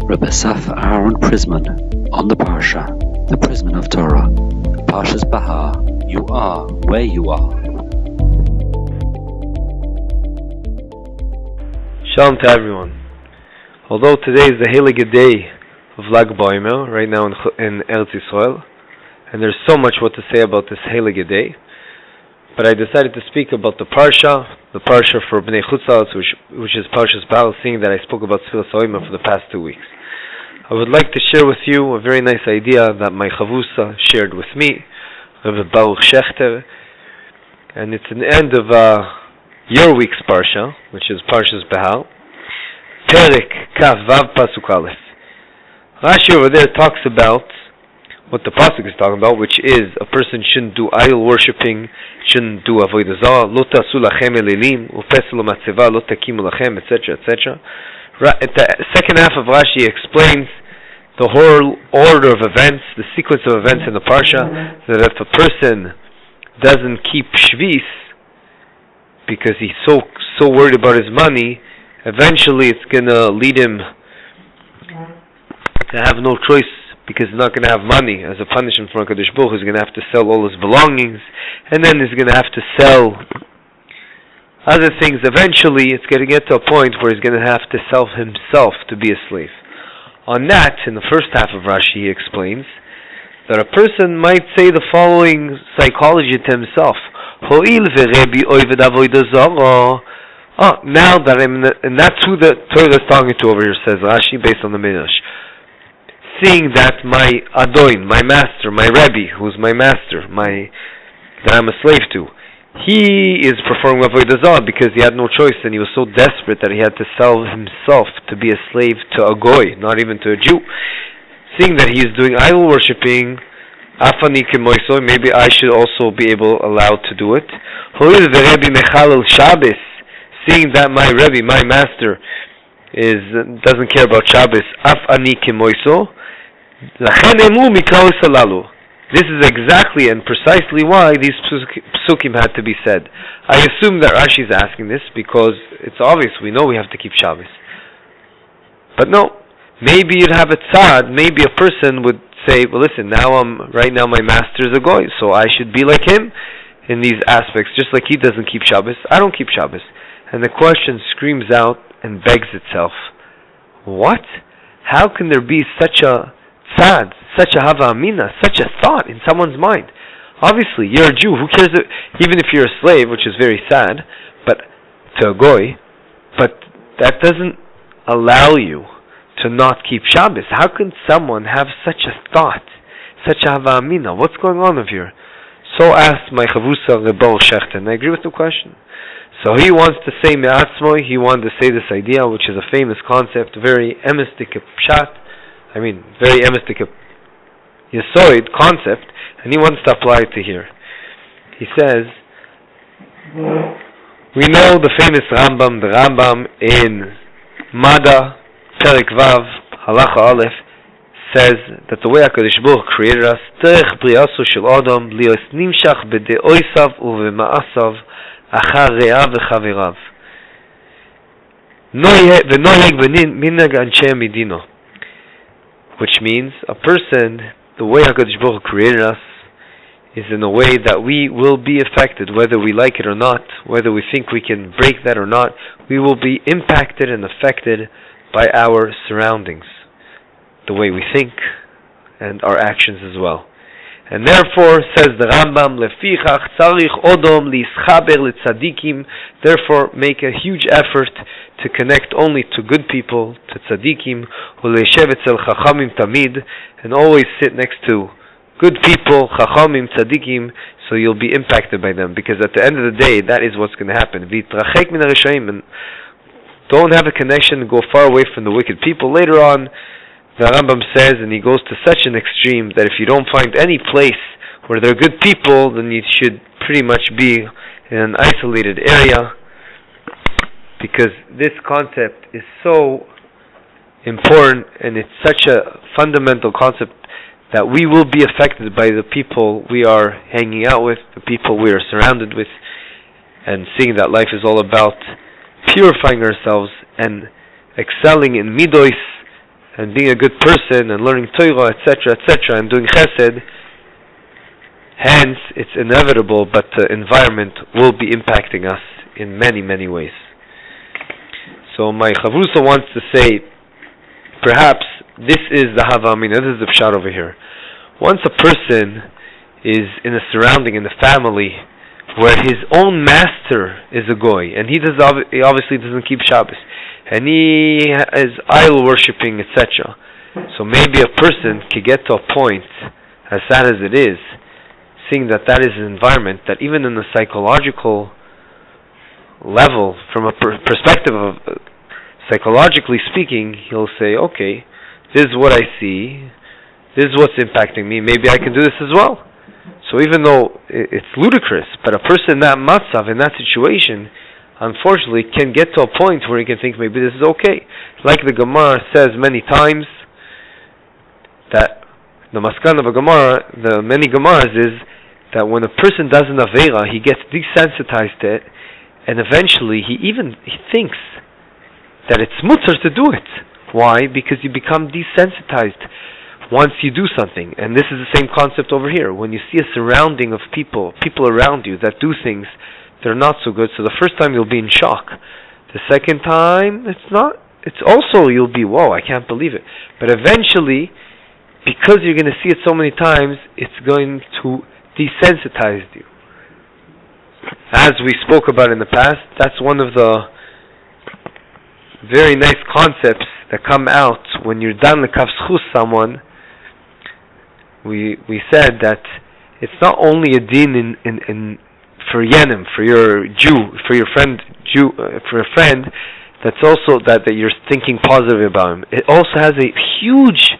Rabbi Asaf Prisman on the Parsha, the Prisman of Torah, Parshas Behar. You are where you are. Shalom to everyone. Although today is the Heilige day of Lag BaOmer, right now in Eretz Yisrael, and there's so much what to say about this Heilige day, but I decided to speak about the Parsha for Bnei Chutzlaretz, which is Parshas Behar, seeing that I spoke about Tfilas HaOmer for the past 2 weeks. I would like to share with you a very nice idea that my Chavusa shared with me, Rabbi Baruch Shechter, and it's an end of your week's Parsha, which is Parshas Behar, Perek Kaf Vav Pasuk Aleph. Rashi over there talks about what the pasuk is talking about, which is a person shouldn't do idol worshipping, shouldn't do avodah zarah, lo tasu lachem elilim, upesu lo matzeva, lo takimu lachem, etc., etc. The second half of Rashi explains the whole order of events, the sequence of events in the parsha, that if a person doesn't keep shvis because he's so worried about his money, eventually it's going to lead him to have no choice, because he's not going to have money as a punishment for HaKadosh Baruch Hu. He's going to have to sell all his belongings, and then he's going to have to sell other things. Eventually it's going to get to a point where he's going to have to sell himself to be a slave. On that, in the first half of Rashi, he explains that a person might say the following psychology to himself: now that I'm in and that's who the Torah is talking to over here, says Rashi, based on the Midrash. Seeing that my Adoin, my master, my Rebbe, who's my master, that I'm a slave to, he is performing avodah zarah because he had no choice, and he was so desperate that he had to sell himself to be a slave to a goy, not even to a Jew. Seeing that he is doing idol worshipping, afani kemoiso, maybe I should also be allowed to do it. Hoil veRebbe mechalel Shabbos, seeing that my Rebbe, my master, doesn't care about Shabbos, afani kemoiso. This is exactly and precisely why these psukim had to be said. I assume that Rashi is asking this because it's obvious, we know we have to keep Shabbos. But no, maybe you'd have a tzad, maybe a person would say, well listen, right now my master is a goy, so I should be like him in these aspects. Just like he doesn't keep Shabbos, I don't keep Shabbos. And the question screams out and begs itself, what? How can there be such a tzad, such a hava amina, such a thought in someone's mind? Obviously, you're a Jew. Who cares even if you're a slave, which is very sad, but to a goy, but that doesn't allow you to not keep Shabbos. How can someone have such a thought, such a hava amina? What's going on over here? So asked my chavusa Rabbi Baruch Shechter, and I agree with the question. So he wants to say me'atzmoi, he wanted to say this idea, which is a famous concept, very emistic pshat, very emistic yesoid concept, and he wants to apply it to here. He says, we know the famous Rambam, the Rambam in Mada, Perek Vav, Halacha Aleph, says that the way HaKadosh Baruch Hu created us, Terech Briaso Shel Adam, Lios Nimshach B'de'oisav U'v'ma'asav, Achar Re'av V'chavirav, V'noheg V'minag Anshe Midino. Which means a person, the way HaKadosh Baruch Hu created us is in a way that we will be affected, whether we like it or not, whether we think we can break that or not. We will be impacted and affected by our surroundings, the way we think, and our actions as well. And therefore, says the Rambam, Lefichach tzarich odom li'ischaber le'tzadikim, therefore make a huge effort to connect only to good people, to tzadikim, u'le'yeshev etzel chachamim tamid, and always sit next to good people, chachamim, tzadikim, so you'll be impacted by them, because at the end of the day, that is what's going to happen. V'yitrachek min ha'reshaim, and don't have a connection, go far away from the wicked people. Later on, the Rambam says, and he goes to such an extreme, that if you don't find any place where there are good people, then you should pretty much be in an isolated area, because this concept is so important, and it's such a fundamental concept that we will be affected by the people we are hanging out with, the people we are surrounded with, and seeing that life is all about purifying ourselves and excelling in midos and being a good person and learning Torah, etc., etc., and doing chesed, hence it's inevitable, but the environment will be impacting us in many, many ways. So my Chavrusa wants to say, perhaps this is the Hava Amina, this is the Pshat over here. Once a person is in a surrounding, in the family, where his own master is a goy, and he obviously doesn't keep Shabbos, and he is idol worshipping, etc. So maybe a person could get to a point, as sad as it is, seeing that is an environment that even in the psychological level, from a perspective of psychologically speaking, he'll say, okay, this is what I see, this is what's impacting me, maybe I can do this as well. So even though it's ludicrous, but a person in that matzav, in that situation, unfortunately can get to a point where he can think maybe this is okay. Like the Gemara says many times, that the maskan of a Gemara, the many Gemaras is that when a person does an Aveira, he gets desensitized to it, and eventually he thinks that it's mutter to do it. Why? Because you become desensitized once you do something. And this is the same concept over here. When you see a surrounding of people around you that do things that are not so good, so the first time you'll be in shock. The second time, it's also you'll be, whoa, I can't believe it. But eventually, because you're going to see it so many times, it's going to desensitize you. As we spoke about in the past, that's one of the very nice concepts that come out when you're done the kavschus someone. We said that it's not only a din in for yenim, for your Jew, for your friend Jew, for a friend, that's also that you're thinking positive about him. It also has a huge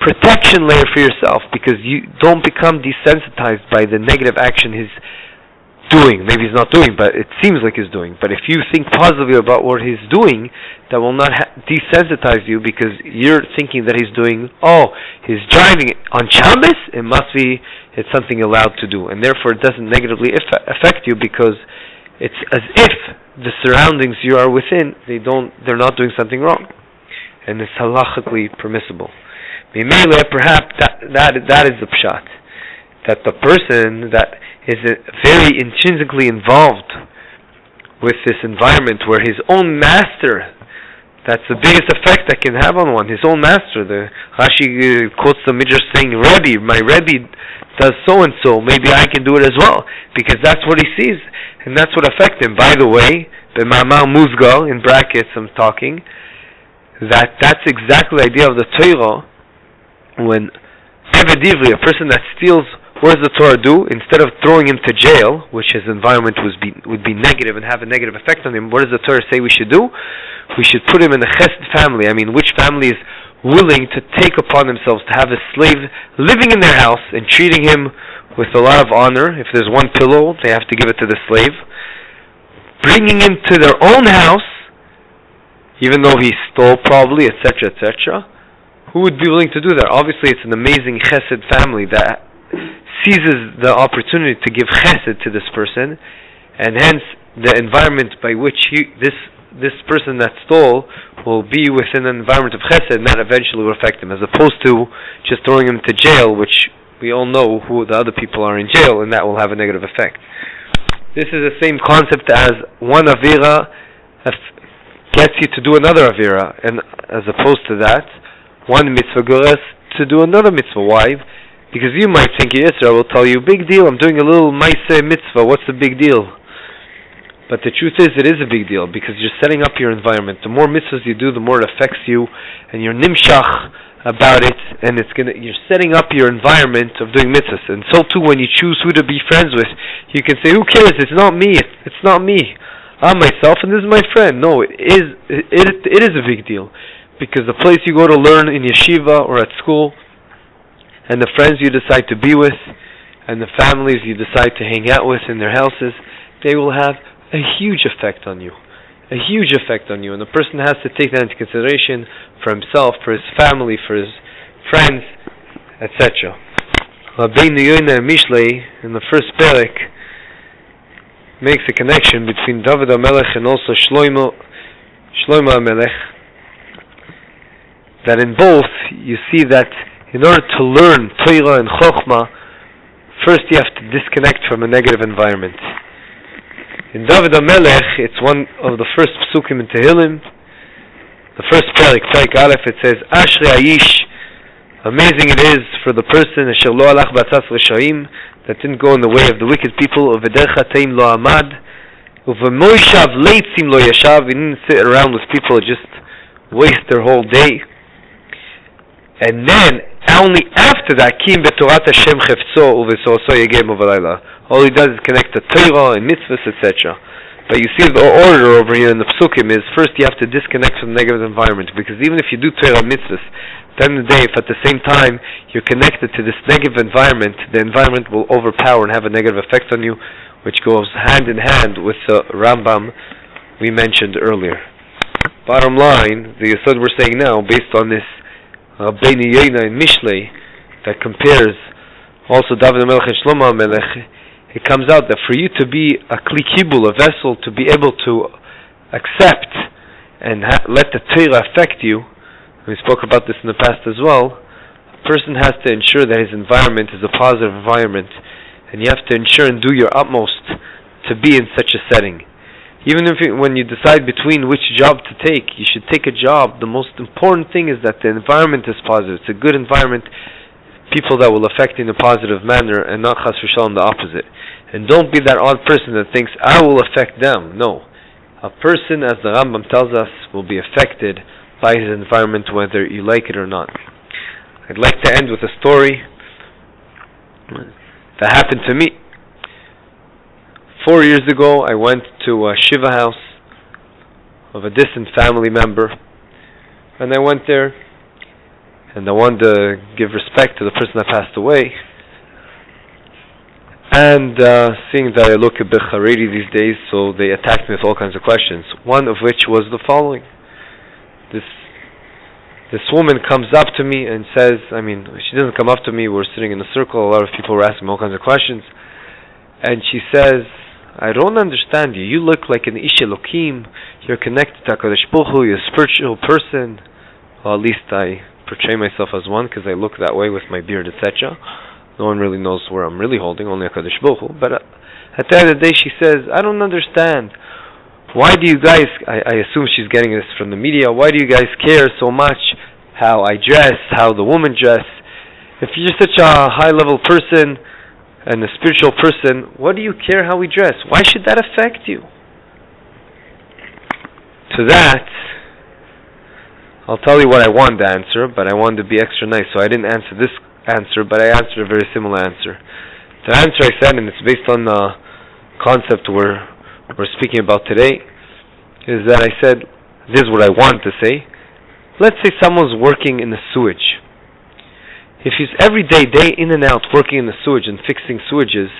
protection layer for yourself, because you don't become desensitized by the negative action he's doing. Maybe he's not doing, but it seems like he's doing. But if you think positively about what he's doing, that will not desensitize you, because you're thinking that he's doing, he's driving on Shabbos, it's something allowed to do, and therefore it doesn't negatively affect you, because it's as if the surroundings you are within, they're not doing something wrong, and it's halachically permissible. Perhaps that is the pshat, that the person that is very intrinsically involved with this environment, where his own master, that's the biggest effect that can have on one, his own master. The Rashi quotes the Midrash saying, my Rebbe does so and so, maybe I can do it as well, because that's what he sees, and that's what affects him. By the way, the Ma'amar Muzga, in brackets I'm talking, that's exactly the idea of the Torah. When Evedivri, a person that steals, what does the Torah do? Instead of throwing him to jail, which his environment would be negative and have a negative effect on him, what does the Torah say we should do? We should put him in a chesed family. I mean, which family is willing to take upon themselves to have a slave living in their house and treating him with a lot of honor? If there's one pillow, they have to give it to the slave. Bringing him to their own house, even though he stole probably, etc., etc. Who would be willing to do that? Obviously, it's an amazing chesed family that seizes the opportunity to give chesed to this person, and hence the environment by which this person that stole will be within an environment of chesed, and that eventually will affect him, as opposed to just throwing him to jail, which we all know who the other people are in jail, and that will have a negative effect. This is the same concept as one avira gets you to do another avira, and as opposed to that, one mitzvah gores to do another mitzvah. Why? Because you might think, yes, I will tell you, big deal, I'm doing a little maaseh mitzvah, what's the big deal? But the truth is, it is a big deal, because you're setting up your environment. The more mitzvahs you do, the more it affects you, and you're nimshach about it, and you're setting up your environment of doing mitzvahs. And so too, when you choose who to be friends with, you can say, who cares, it's not me, I'm myself, and this is my friend. No, it is a big deal. Because the place you go to learn in yeshiva or at school, and the friends you decide to be with, and the families you decide to hang out with in their houses, they will have a huge effect on you. A huge effect on you. And the person has to take that into consideration for himself, for his family, for his friends, etc. Rabbeinu Yonah Mishlei, in the first perek, makes a connection between David HaMelech and also Shlomo HaMelech. that in both you see that in order to learn Torah and Chokhmah, first you have to disconnect from a negative environment. In David HaMelech, it's one of the first psukim in Tehillim, the first Perik Aleph, it says, Ashri Aish, amazing it is for the person Asher lo alach b'atzas reshaim, that didn't go in the way of the wicked people, Uvedercha teim lo amad, Uvemoishav leitzim lo yashav, he didn't sit around with people who just waste their whole day. And then, only after that, Kim b'torat Hashem chefzo uvesoso yegem uvalayla. All he does is connect to Torah and mitzvahs, etc. But you see the order over here in the psukim is, first you have to disconnect from the negative environment, because even if you do Torah and mitzvahs, at the end of the day, if at the same time you're connected to this negative environment, the environment will overpower and have a negative effect on you, which goes hand in hand with the Rambam we mentioned earlier. Bottom line, the Yesod we're saying now, based on this Beini Yena in Mishlei, that compares also David HaMelech and Shlomo HaMelech, it comes out that for you to be a kli kibul, a vessel, to be able to accept and let the Torah affect you, we spoke about this in the past as well, a person has to ensure that his environment is a positive environment, and you have to ensure and do your utmost to be in such a setting. Even if when you decide between which job to take, you should take a job. The most important thing is that the environment is positive. It's a good environment, people that will affect you in a positive manner, and not chas v'shalom the opposite. And don't be that odd person that thinks, I will affect them. No. A person, as the Rambam tells us, will be affected by his environment whether you like it or not. I'd like to end with a story that happened to me. 4 years ago, I went to a shiva house of a distant family member, and I went there, and I wanted to give respect to the person that passed away. And seeing that I look a bit Haredi these days, so they attacked me with all kinds of questions. One of which was the following: this woman comes up to me and says, she doesn't come up to me, we're sitting in a circle, a lot of people were asking me all kinds of questions, and she says, I don't understand you. You look like an Ish Elokim. You're connected to HaKadosh Baruch Hu. You're a spiritual person. Well, at least I portray myself as one, because I look that way with my beard, etc. No one really knows where I'm really holding, only HaKadosh Baruch Hu. But at the end of the day, she says, I don't understand. Why do you guys, I assume she's getting this from the media, why do you guys care so much how I dress, how the women dress? If you're such a high-level person and a spiritual person, what do you care how we dress? Why should that affect you? To that, I'll tell you what I wanted to answer, but I wanted to be extra nice, so I didn't answer this answer, but I answered a very similar answer. The answer I said, and it's based on the concept we're speaking about today, is that I said, this is what I wanted to say. Let's say someone's working in the sewage. If he's every day in and out, working in the sewage and fixing sewages,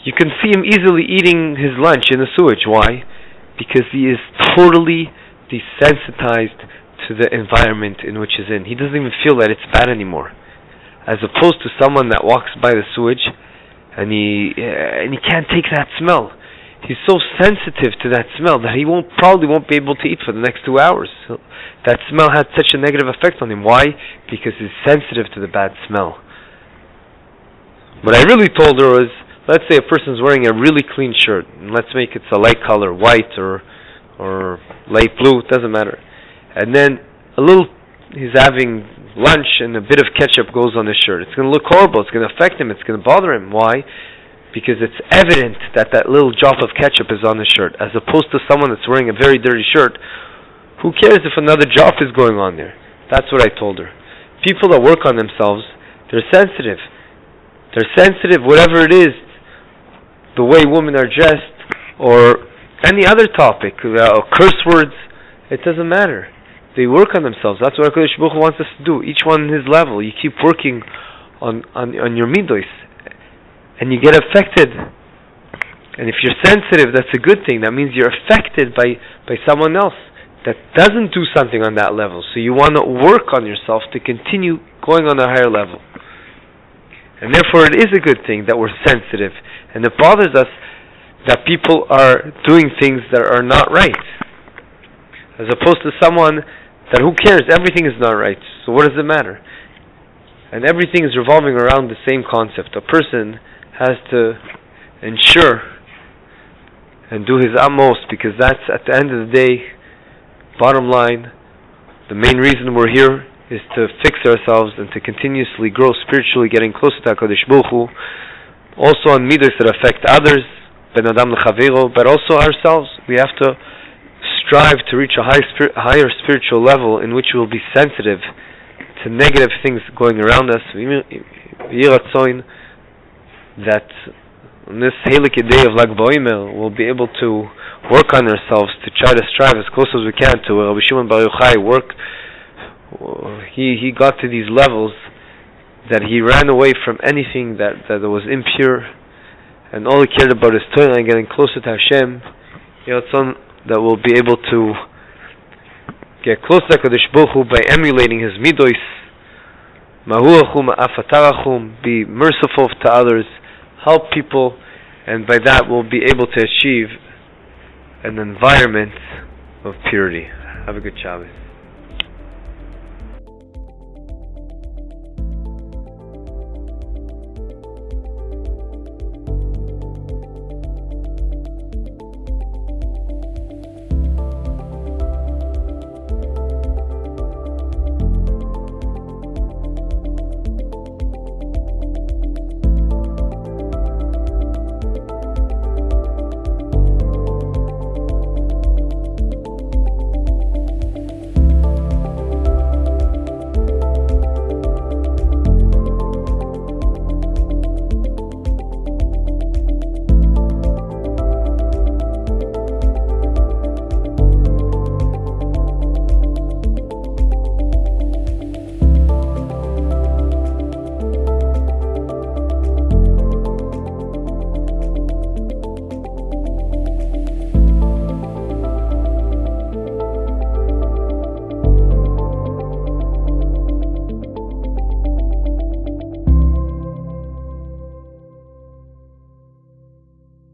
you can see him easily eating his lunch in the sewage. Why? Because he is totally desensitized to the environment in which he's in. He doesn't even feel that it's bad anymore. As opposed to someone that walks by the sewage and he can't take that smell. He's so sensitive to that smell that he probably won't be able to eat for the next 2 hours. So that smell had such a negative effect on him. Why? Because he's sensitive to the bad smell. What I really told her was, let's say a person's wearing a really clean shirt, and let's make it a light color, white or light blue, it doesn't matter. And then he's having lunch and a bit of ketchup goes on his shirt. It's going to look horrible, it's going to affect him, it's going to bother him. Why? Because it's evident that little drop of ketchup is on his shirt, as opposed to someone that's wearing a very dirty shirt. Who cares if another drop is going on there? That's what I told her. People that work on themselves, they're sensitive. They're sensitive, whatever it is, the way women are dressed, or any other topic, curse words, it doesn't matter. They work on themselves. That's what HaKadosh Baruch Hu wants us to do. Each one in his level. You keep working on your midos, and you get affected. And if you're sensitive, that's a good thing. That means you're affected by someone else that doesn't do something on that level. So you want to work on yourself to continue going on a higher level. And therefore it is a good thing that we're sensitive. And it bothers us that people are doing things that are not right. As opposed to someone that who cares? Everything is not right. So what does it matter? And everything is revolving around the same concept. A person has to ensure and do his utmost, because that's, at the end of the day, bottom line, the main reason we're here is to fix ourselves and to continuously grow spiritually, getting closer to HaKadosh Baruch Hu, also on midos that affect others, ben adam lechavero, but also ourselves. We have to strive to reach a higher spiritual level in which we will be sensitive to negative things going around us. That on this Heilige day of Lag BaOmer, we'll be able to work on ourselves to try to strive as close as we can to where Rabbi Shimon Bar Yochai worked. He got to these levels that he ran away from anything that was impure, and all he cared about is Torah and getting closer to Hashem. That we'll be able to get close to HaKadosh Baruch Hu by emulating his midos. Mahuachum afatarachum, be merciful to others, help people, and by that we'll be able to achieve an environment of purity. Have a good Shabbos.